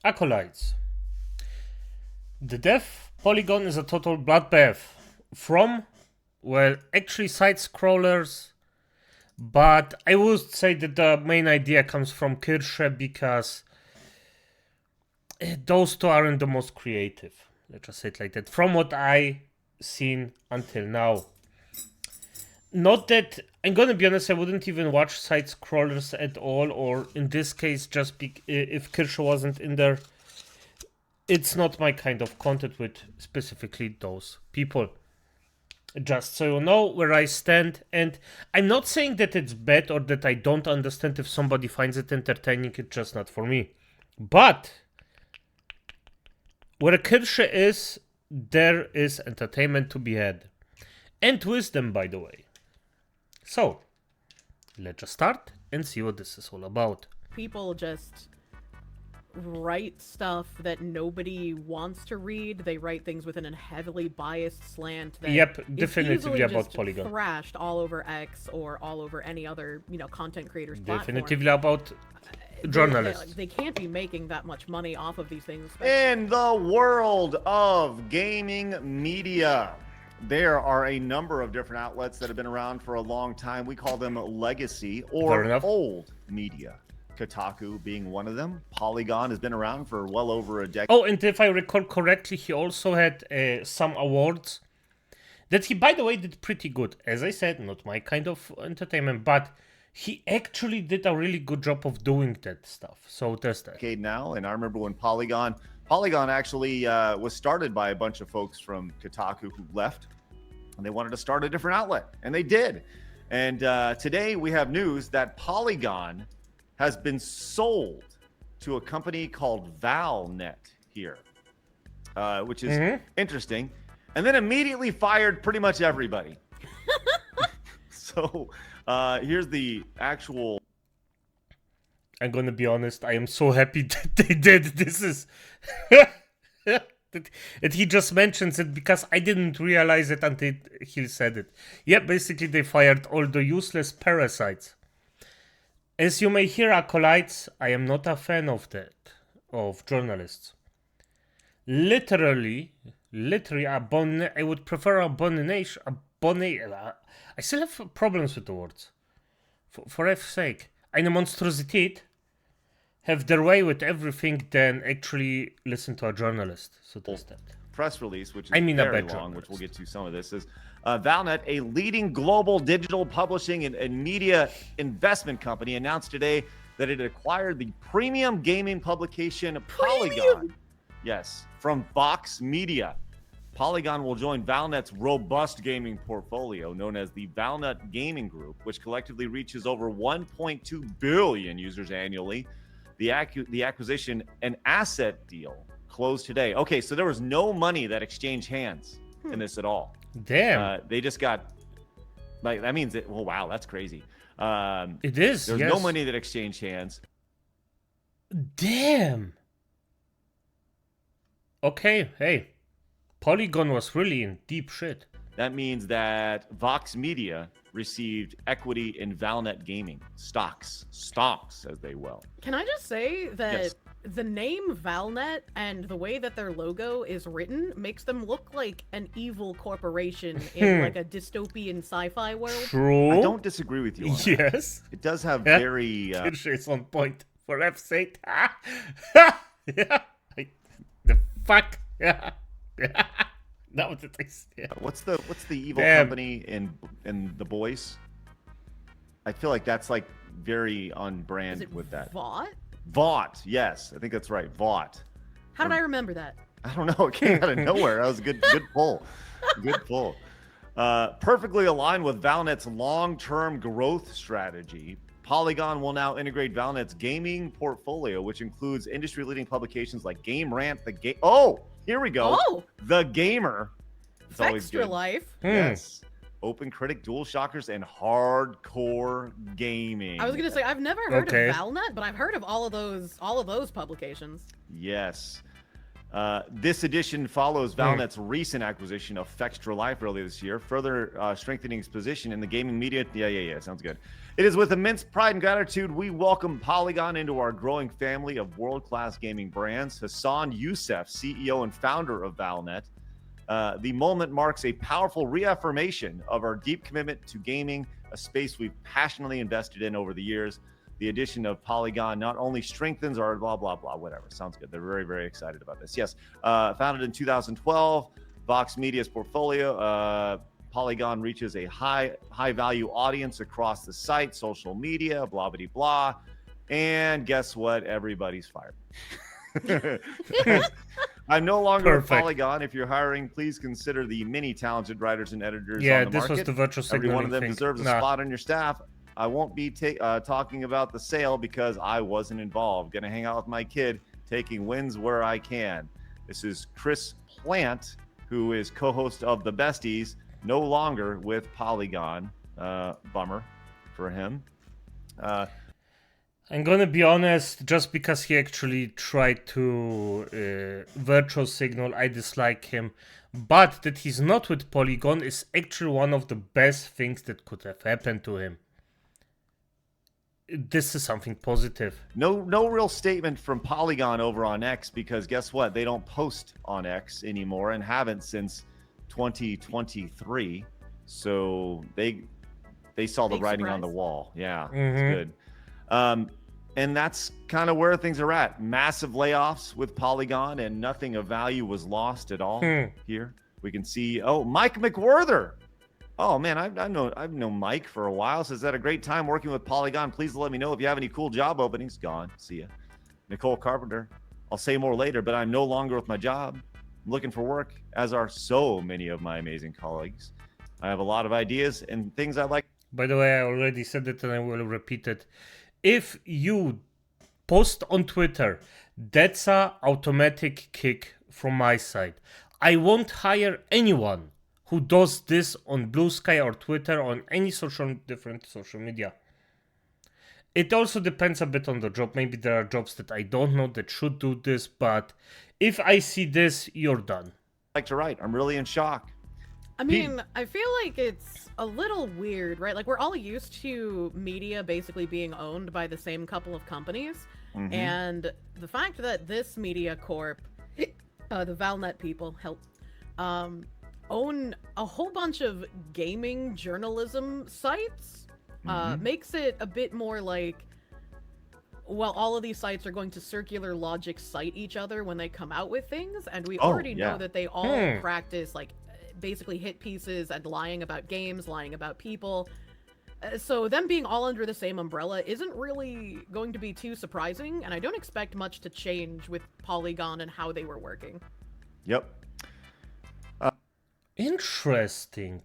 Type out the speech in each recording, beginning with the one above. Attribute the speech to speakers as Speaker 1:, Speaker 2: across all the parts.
Speaker 1: Acolytes. The death Polygon is a total bloodbath from, well, actually side-scrollers, but I would say that the main idea comes from Kirsche because those two aren't the most creative. Let's just say it like that. From what I seen until now. Not that, I'm gonna be honest, I wouldn't even watch side-scrollers at all, or in this case, just if Kirsche wasn't in there. It's not my kind of content with specifically those people. Just so you know where I stand, and I'm not saying that it's bad or that I don't understand if somebody finds it entertaining, it's just not for me. But where Kirsche is, there is entertainment to be had. And wisdom, by the way. So, let's just start and see what this is all about.
Speaker 2: People just write stuff that nobody wants to read. They write things within a heavily biased slant that
Speaker 1: Yep, definitively
Speaker 2: is
Speaker 1: about
Speaker 2: just
Speaker 1: Polygon.
Speaker 2: thrashed all over X or all over any other, content creators
Speaker 1: Definitively about journalists.
Speaker 2: They can't be making that much money off of these things.
Speaker 3: In the world of gaming media, there are a number of different outlets that have been around for a long time. We call them legacy or old media. Kotaku being one of them. Polygon has been around for well over a decade.
Speaker 1: Oh, and if I recall correctly, he also had some awards that he, by the way, did pretty good. As I said, not my kind of entertainment, but he actually did a really good job of doing that stuff. So there's that.
Speaker 3: Decade now, and I remember when Polygon actually was started by a bunch of folks from Kotaku who left, and they wanted to start a different outlet, and they did. And today we have news that Polygon has been sold to a company called ValNet here, which is interesting, and then immediately fired pretty much everybody. So here's the actual.
Speaker 1: I'm gonna be honest, I am so happy that they did. This is that he just mentions it because I didn't realize it until he said it. Yeah, basically they fired all the useless parasites. As you may hear, acolytes, I am not a fan of that, of journalists. Literally, I would prefer abomination. I still have problems with the words. For F's sake. Eine Monstrosität have their way with everything than actually listen to a journalist. So that's that.
Speaker 3: Press release, which is
Speaker 1: very
Speaker 3: long, which we'll get to some of this, is ValNet, a leading global digital publishing and media investment company, announced today that it acquired the premium gaming publication Polygon. Yes, from Vox Media. Polygon will join ValNet's robust gaming portfolio, known as the ValNet Gaming Group, which collectively reaches over 1.2 billion users annually. The acquisition, an asset deal, closed today. Okay, so there was no money that exchanged hands in this at all.
Speaker 1: Damn.
Speaker 3: They just got, like, that means that, well, wow, that's crazy.
Speaker 1: It is.
Speaker 3: There's no money that exchanged hands.
Speaker 1: Damn. Okay, hey. Polygon was really in deep shit.
Speaker 3: That means that Vox Media received equity in ValNet Gaming. Stocks, as they will.
Speaker 2: Can I just say that
Speaker 3: Yes.
Speaker 2: the name ValNet and the way that their logo is written makes them look like an evil corporation in like a dystopian sci-fi world?
Speaker 1: True.
Speaker 3: I don't disagree with you on that.
Speaker 1: Yes.
Speaker 3: It does have very...
Speaker 1: Kirsche is on point. For F's sake. Yeah. The fuck. Yeah. That was it. Yeah.
Speaker 3: What's the evil company in The Boys? I feel like that's like very on brand
Speaker 2: Is it
Speaker 3: with that.
Speaker 2: Vought?
Speaker 3: Vought, yes, I think that's right. Vought.
Speaker 2: How did I remember that?
Speaker 3: I don't know. It came out of nowhere. That was a good pull. Good pull. Perfectly aligned with ValNet's long-term growth strategy. Polygon will now integrate ValNet's gaming portfolio, which includes industry-leading publications like Game Rant, here we go.
Speaker 2: Oh!
Speaker 3: The Gamer. It's always
Speaker 2: Extra
Speaker 3: good.
Speaker 2: Life.
Speaker 3: Yes. Open Critic, Dual Shockers, and Hardcore Gaming.
Speaker 2: I was gonna say I've never heard of ValNet, but I've heard of all of those publications.
Speaker 3: Yes. This edition follows Valnet's recent acquisition of Fextra Life earlier this year, further strengthening its position in the gaming media. Yeah, sounds good. It is with immense pride and gratitude we welcome Polygon into our growing family of world-class gaming brands. Hassan Youssef, CEO and founder of Valnet. The moment marks a powerful reaffirmation of our deep commitment to gaming, a space we've passionately invested in over the years. The addition of Polygon not only strengthens our blah, blah, blah, whatever. Sounds good. They're very, very excited about this. Yes. Founded in 2012, Vox Media's portfolio. Polygon reaches a high value audience across the site, social media, blah, blah, blah. And guess what? Everybody's fired. I'm no longer with Polygon. If you're hiring, please consider the many talented writers and editors on the market.
Speaker 1: Yeah, this was the virtual signaling.
Speaker 3: Every one of them deserves a spot on your staff. I won't be talking about the sale because I wasn't involved. Gonna hang out with my kid, taking wins where I can. This is Chris Plant, who is co-host of The Besties, no longer with Polygon. Bummer for him.
Speaker 1: I'm gonna be honest, just because he actually tried to virtual signal, I dislike him. But that he's not with Polygon is actually one of the best things that could have happened to him. This is something positive.
Speaker 3: No real statement from Polygon over on X, because guess what? They don't post on X anymore and haven't since 2023. So they saw the writing on the wall. Yeah, it's good. And that's kind of where things are at. Massive layoffs with Polygon, and nothing of value was lost at all here. We can see, Mike McWhorter. Oh man, I've known Mike for a while. Says that a great time working with Polygon. Please let me know if you have any cool job openings. Gone. See ya. Nicole Carpenter. I'll say more later, but I'm no longer with my job. I'm looking for work, as are so many of my amazing colleagues. I have a lot of ideas and things I'd like.
Speaker 1: By the way, I already said it and I will repeat it. If you post on Twitter, that's a automatic kick from my side. I won't hire anyone who does this on Blue Sky or Twitter or on any different social media. It also depends a bit on the job. Maybe there are jobs that I don't know that should do this, but if I see this, you're done.
Speaker 3: Like to write. I'm really in shock.
Speaker 2: I mean, I feel like it's a little weird, right? Like, we're all used to media basically being owned by the same couple of companies. And the fact that this media corp, the Valnet people, own a whole bunch of gaming journalism sites makes it a bit more like, well, all of these sites are going to circular logic cite each other when they come out with things, and we already know that they all practice like basically hit pieces and lying about games, lying about people. So them being all under the same umbrella isn't really going to be too surprising, and I don't expect much to change with Polygon and how they were working.
Speaker 3: Yep.
Speaker 1: Interesting.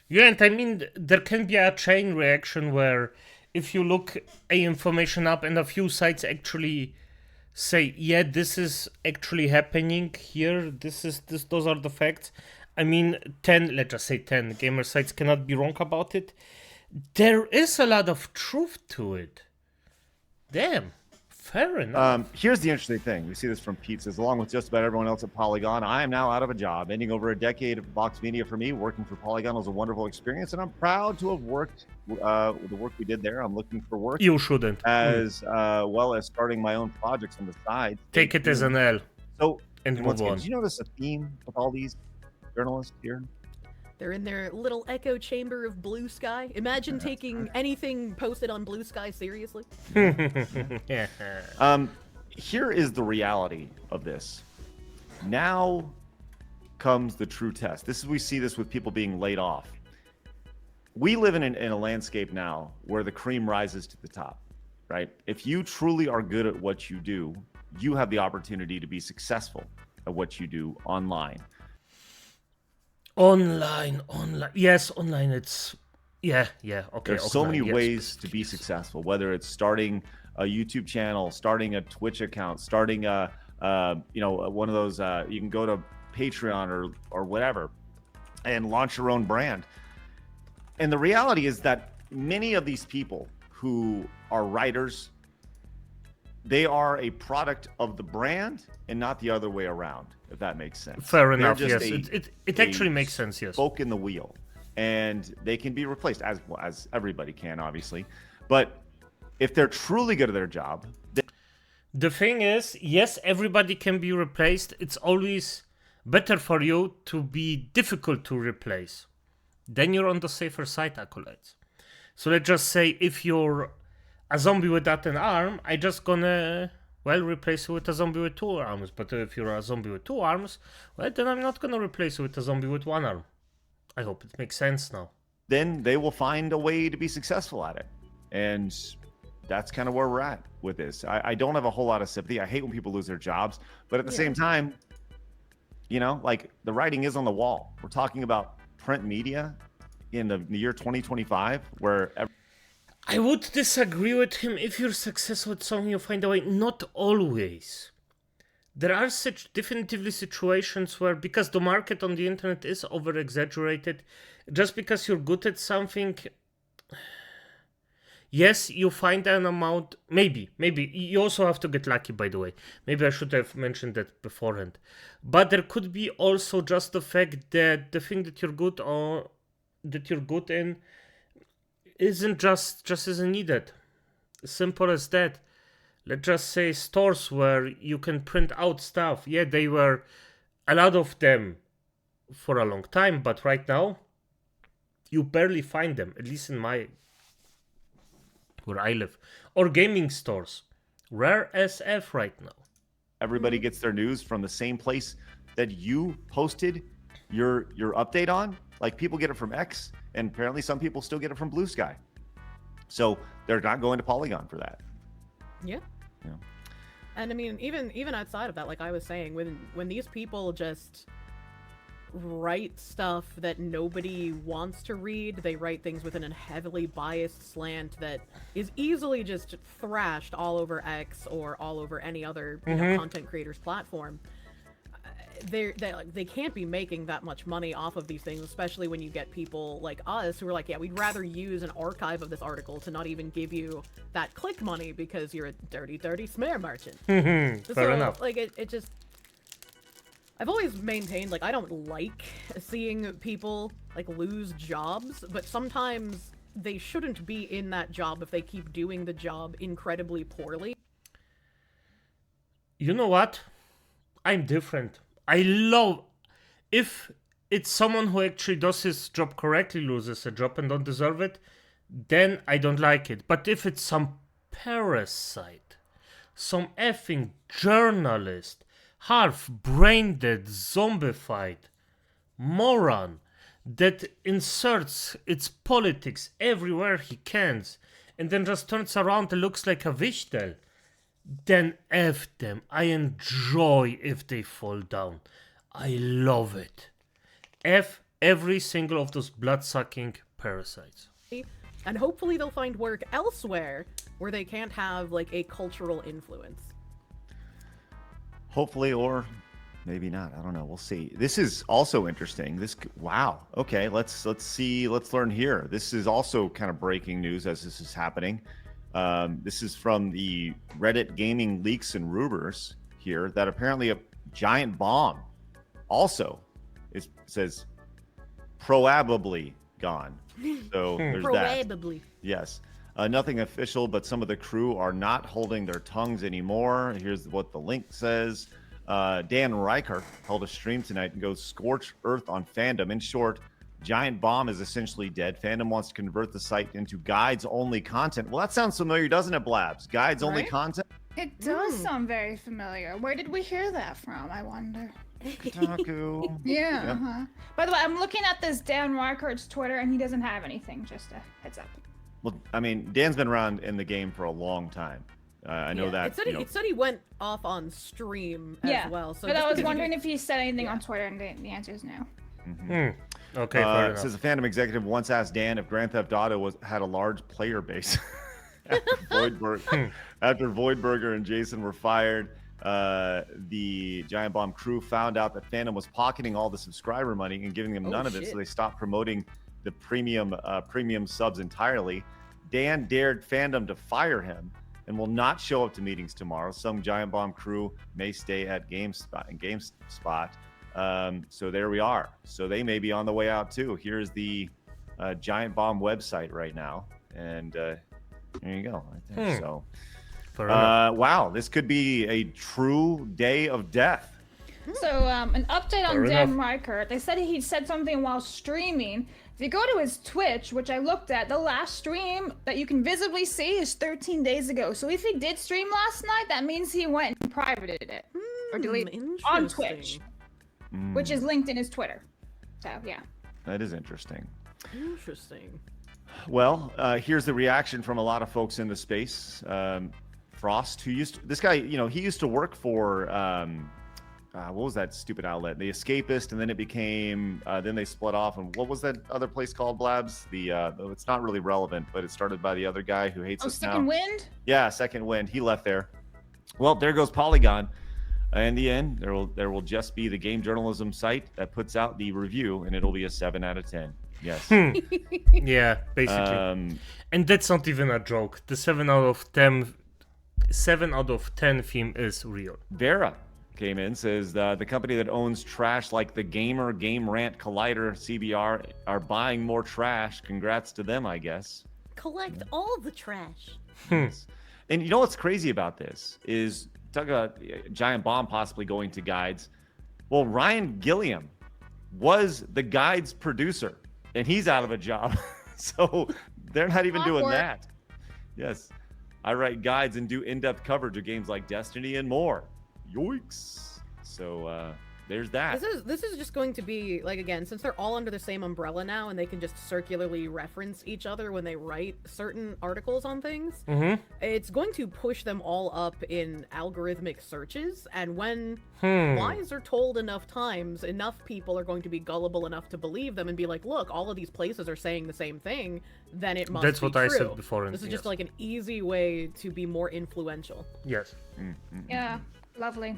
Speaker 1: Yeah, and I mean, there can be a chain reaction where if you look information up and a few sites actually say, yeah, this is actually happening here, those are the facts. I mean, let's just say 10 gamer sites cannot be wrong about it. There is a lot of truth to it. Damn. Fair enough.
Speaker 3: Here's the interesting thing. We see this from Pete. Says, along with just about everyone else at Polygon, I am now out of a job. Ending over a decade of Vox Media for me. Working for Polygon was a wonderful experience, and I'm proud to have worked the work we did there. I'm looking for work.
Speaker 1: You shouldn't.
Speaker 3: As well as starting my own projects on the side.
Speaker 1: Take it as an L.
Speaker 3: So,
Speaker 1: and move on.
Speaker 3: Did you notice a theme with all these journalists here?
Speaker 2: They're in their little echo chamber of Blue Sky. Imagine taking anything posted on Blue Sky seriously.
Speaker 3: Here is the reality of this. Now comes the true test. We see this with people being laid off. We live in a landscape now where the cream rises to the top, right? If you truly are good at what you do, you have the opportunity to be successful at what you do online.
Speaker 1: Online. Yes, online. It's okay.
Speaker 3: There's so many ways to be successful. Whether it's starting a YouTube channel, starting a Twitch account, starting one of those. You can go to Patreon or whatever, and launch your own brand. And the reality is that many of these people who are writers, they are a product of the brand and not the other way around, if that makes sense.
Speaker 1: Fair
Speaker 3: They're
Speaker 1: enough.
Speaker 3: just
Speaker 1: Yes,
Speaker 3: a-
Speaker 1: it
Speaker 3: a
Speaker 1: actually makes sense. Yes.
Speaker 3: spoke in the wheel, and they can be replaced as everybody can, obviously. But if they're truly good at their job,
Speaker 1: The thing is, yes, everybody can be replaced. It's always better for you to be difficult to replace. Then you're on the safer side, acolytes. So let's just say if you're a zombie without an arm, I just gonna, well, replace you with a zombie with 2 arms. But if you're a zombie with 2 arms, well, then I'm not gonna replace you with a zombie with 1 arm. I hope it makes sense now.
Speaker 3: then they will find a way to be successful at it. And that's kind of where we're at with this. I don't have a whole lot of sympathy. I hate when people lose their jobs, but at the same time, you know, like the writing is on the wall. We're talking about print media in the year 2025, where
Speaker 1: I would disagree with him. If you're successful at something, you find a way. Not always. There are such definitively situations where, because the market on the internet is over exaggerated, just because you're good at something, yes, you find an amount. Maybe you also have to get lucky. By the way, maybe I should have mentioned that beforehand. But there could be also just the fact that the thing that you're good on, that you're good in, isn't just isn't needed. Simple as that. Let's just say stores where you can print out stuff. Yeah, they were a lot of them for a long time, but right now you barely find them, at least in my where I live. Or gaming stores. Rare SF right now.
Speaker 3: everybody gets their news from the same place that you posted your update on. Like people get it from X, and apparently some people still get it from Blue Sky. So they're not going to Polygon for that.
Speaker 2: Yeah.
Speaker 3: Yeah.
Speaker 2: And I mean, even outside of that, like I was saying, when these people just write stuff that nobody wants to read, they write things within a heavily biased slant that is easily just thrashed all over X or all over any other content creator's platform. They can't be making that much money off of these things, especially when you get people like us who are like, yeah, we'd rather use an archive of this article to not even give you that click money because you're a dirty smear merchant.
Speaker 1: Fair enough.
Speaker 2: Like it just, I've always maintained, like, I don't like seeing people like lose jobs, but sometimes they shouldn't be in that job if they keep doing the job incredibly poorly.
Speaker 1: You know what? I'm different. I love if it's someone who actually does his job correctly loses a job and don't deserve it, then I don't like it. But if it's some parasite, some effing journalist, half brain dead, zombified moron that inserts its politics everywhere he can and then just turns around and looks like a Wichtel, then F them. I enjoy if they fall down. I love it. F every single of those blood-sucking parasites.
Speaker 2: And hopefully they'll find work elsewhere where they can't have like a cultural influence.
Speaker 3: Hopefully, or maybe not. I don't know. We'll see. This is also interesting. Wow. Okay, let's see. Let's learn here. This is also kind of breaking news as this is happening. This is from the Reddit gaming leaks and rumors here that apparently a giant bomb also says probably gone. So there's that.
Speaker 2: Probably.
Speaker 3: Yes. Nothing official, but some of the crew are not holding their tongues anymore. Here's what the link says. Dan Reichert held a stream tonight and goes scorched earth on fandom. In short, Giant Bomb is essentially dead. Fandom wants to convert the site into guides-only content. Well, that sounds familiar, doesn't it, Blabs? Guides-only content?
Speaker 4: It does sound very familiar. Where did we hear that from, I wonder?
Speaker 3: Kotaku.
Speaker 4: Yeah.
Speaker 3: Yeah.
Speaker 4: Uh-huh. By the way, I'm looking at this Dan Reichert's Twitter, and he doesn't have anything. Just a heads up.
Speaker 3: Well, I mean, Dan's been around in the game for a long time. I know that.
Speaker 2: It said he went off on stream as well. So
Speaker 4: but
Speaker 2: just
Speaker 4: I was
Speaker 2: because
Speaker 4: wondering if he said anything on Twitter, and the answer is no.
Speaker 1: Okay, fair
Speaker 3: It
Speaker 1: enough.
Speaker 3: says a Fandom executive once asked Dan if Grand Theft Auto had a large player base. After Voidberger and Jason were fired, the Giant Bomb crew found out that Fandom was pocketing all the subscriber money and giving them none of it, so they stopped promoting the premium subs entirely. Dan dared Fandom to fire him, and will not show up to meetings tomorrow. Some Giant Bomb crew may stay at GameSpot. So there we are. So they may be on the way out too. Here's the Giant Bomb website right now, and there you go. Right there. So, wow, this could be a true day of death.
Speaker 4: So, an update on Dan Reichert. They said he said something while streaming. If you go to his Twitch, which I looked at, the last stream that you can visibly see is 13 days ago. So if he did stream last night, that means he went and privated it. Or deleted it on Twitch. Which is linked in his Twitter. So, yeah.
Speaker 3: That is interesting.
Speaker 2: Interesting.
Speaker 3: Well, here's the reaction from a lot of folks in the space. Frost, he used to work for... what was that stupid outlet? The Escapist, and then it became. Then they split off. And what was that other place called, Blabs? It's not really relevant, but it started by the other guy who hates us now.
Speaker 4: Second Wind.
Speaker 3: Yeah, Second Wind. He left there. Well, there goes Polygon. In the end, there will just be the game journalism site that puts out the review, and it'll be a 7 out of 10. Yes.
Speaker 1: Yeah, basically. And that's not even a joke. The 7 out of 10 theme is real.
Speaker 3: Vera came in, says the company that owns trash like the Gamer, Game Rant, Collider, CBR are buying more trash. Congrats to them, I guess.
Speaker 2: Collect all the trash.
Speaker 3: Yes. And you know what's crazy about this is, talk about Giant Bomb possibly going to guides. Well, Ryan Gilliam was the guides producer, and he's out of a job. So they're not even doing that. Yes. I write guides and do in-depth coverage of games like Destiny and more. Yoicks. So there's that.
Speaker 2: This is just going to be, like, again, since they're all under the same umbrella now and they can just circularly reference each other when they write certain articles on things, it's going to push them all up in algorithmic searches, and when lies are told enough times, enough people are going to be gullible enough to believe them and be like, look, all of these places are saying the same thing, then it must be true.
Speaker 1: That's what I said before.
Speaker 2: This is just like an easy way to be more influential.
Speaker 1: Yes.
Speaker 4: Yeah. Lovely.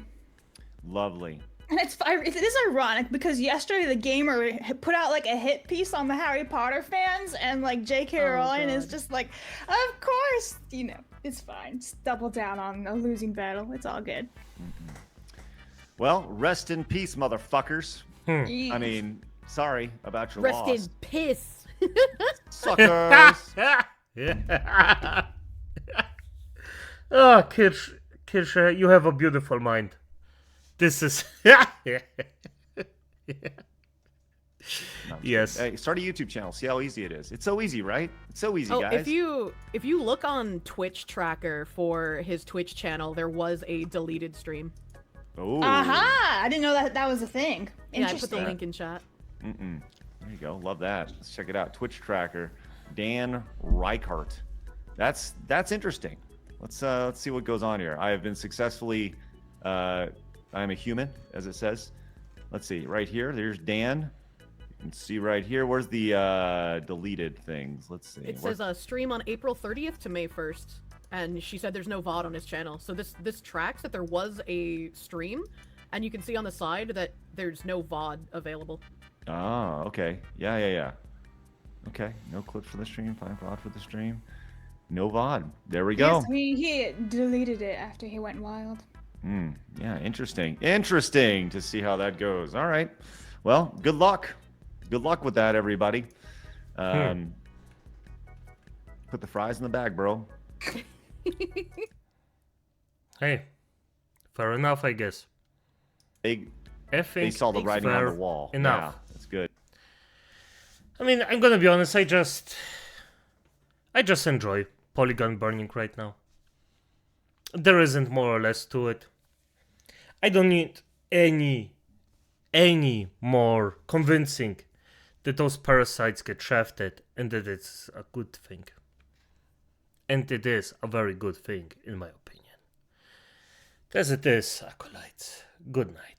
Speaker 3: And
Speaker 4: it is ironic because yesterday the Gamer put out like a hit piece on the Harry Potter fans, and like J.K. Rowling is just like, of course, it's fine. Just double down on a losing battle. It's all good.
Speaker 3: Well, rest in peace, motherfuckers. I mean, sorry about your loss.
Speaker 2: Rest in piss.
Speaker 3: Suckers.
Speaker 1: Oh, Kirsche, you have a beautiful mind. This is yes.
Speaker 3: Hey, start a YouTube channel. See how easy it is. It's so easy, right? It's so easy, guys.
Speaker 2: If you look on Twitch tracker for his Twitch channel, there was a deleted stream.
Speaker 3: Oh.
Speaker 4: Aha! I didn't know that was a thing.
Speaker 2: Yeah, I put the link in chat.
Speaker 3: There you go. Love that. Let's check it out. Twitch tracker, Dan Reichert. That's interesting. Let's see what goes on here. I have been successfully. I'm a human, as it says. Let's see. Right here, there's Dan. You can see right here. Where's the deleted things? Let's see.
Speaker 2: It says stream on April 30th to May 1st. And she said there's no VOD on his channel. So this tracks that there was a stream. And you can see on the side that there's no VOD available.
Speaker 3: Ah, okay. Yeah. Okay. No clips for the stream. Fine VOD for the stream. No VOD. There we go.
Speaker 4: Yes, he deleted it after he went wild.
Speaker 3: Yeah, interesting to see how that goes. All right, well, good luck with that, everybody. Put the fries in the bag, bro.
Speaker 1: Hey, fair enough, I guess.
Speaker 3: They saw the writing on the wall.
Speaker 1: Enough.
Speaker 3: Yeah, that's good.
Speaker 1: I mean, I'm gonna be honest, I just enjoy Polygon burning right now. There isn't more or less to it. I don't need any more convincing that those parasites get shafted and that it's a good thing. And it is a very good thing, in my opinion. As it is, acolytes. Good night.